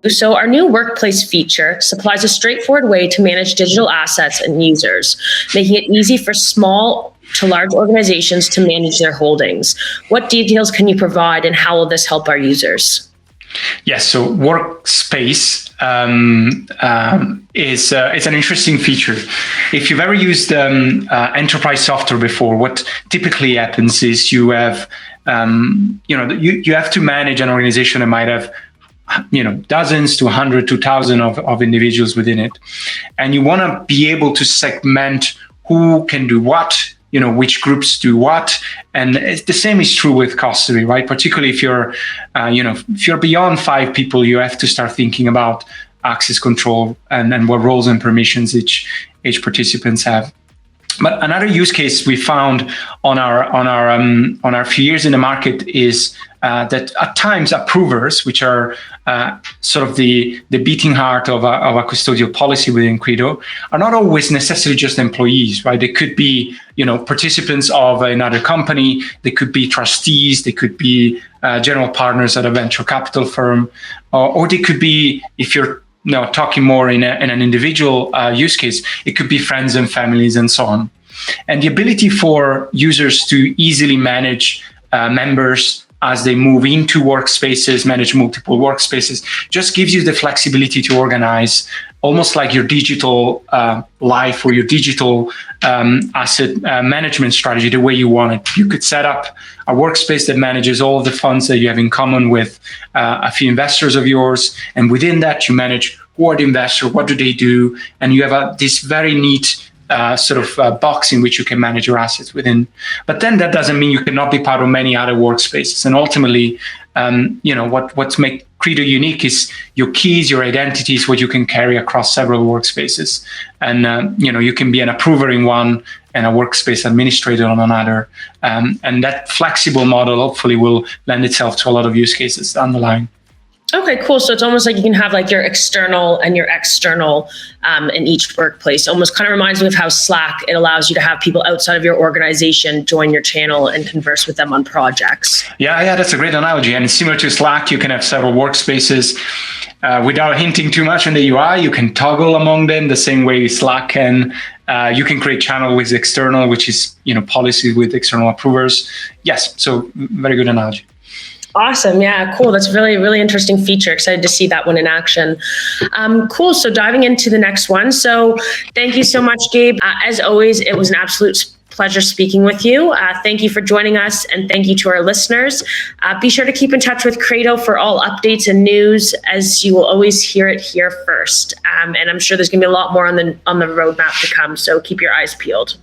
So our new workplace feature supplies a straightforward way to manage digital assets and users, making it easy for small to large organizations to manage their holdings. What details can you provide, and how will this help our users? Yes, so Workspace is it's an interesting feature. If you've ever used enterprise software before, what typically happens is you have you have to manage an organization that might have dozens to 100 to 1,000 of individuals within it, and you want to be able to segment who can do what, which groups do what. And the same is true with custody, right? Particularly if you're beyond 5 people, you have to start thinking about access control and what roles and permissions each participants have. But another use case we found on our few years in the market is that at times approvers, which are sort of the beating heart of a custodial policy within Credo, are not always necessarily just employees, right? They could be participants of another company, they could be trustees, they could be general partners at a venture capital firm, or they could be, if you're talking more in an individual use case, it could be friends and families and so on. And the ability for users to easily manage members as they move into workspaces, manage multiple workspaces, just gives you the flexibility to organize almost like your digital life or your digital asset management strategy the way you want it. You could set up a workspace that manages all of the funds that you have in common with a few investors of yours. And within that, you manage who are the investors, what do they do, and you have this very neat box in which you can manage your assets within. But then that doesn't mean you cannot be part of many other workspaces. And ultimately, what makes Credo unique is your keys, your identities, what you can carry across several workspaces. And you can be an approver in one and a workspace administrator on another. And that flexible model hopefully will lend itself to a lot of use cases down the line. Okay, cool. So it's almost like you can have like your external and your external in each workplace. Almost kind of reminds me of how Slack, it allows you to have people outside of your organization join your channel and converse with them on projects. Yeah, that's a great analogy. And similar to Slack, you can have several workspaces. Without hinting too much on the UI, you can toggle among them the same way Slack can. You can create channel with external, which is policy with external approvers. Yes, so very good analogy. Awesome. Yeah, cool. That's really, really interesting feature. Excited to see that one in action. Cool. So diving into the next one. So thank you so much, Gabe. As always, it was an absolute pleasure speaking with you. Thank you for joining us, and thank you to our listeners. Be sure to keep in touch with Credo for all updates and news, as you will always hear it here first. And I'm sure there's going to be a lot more on the roadmap to come. So keep your eyes peeled.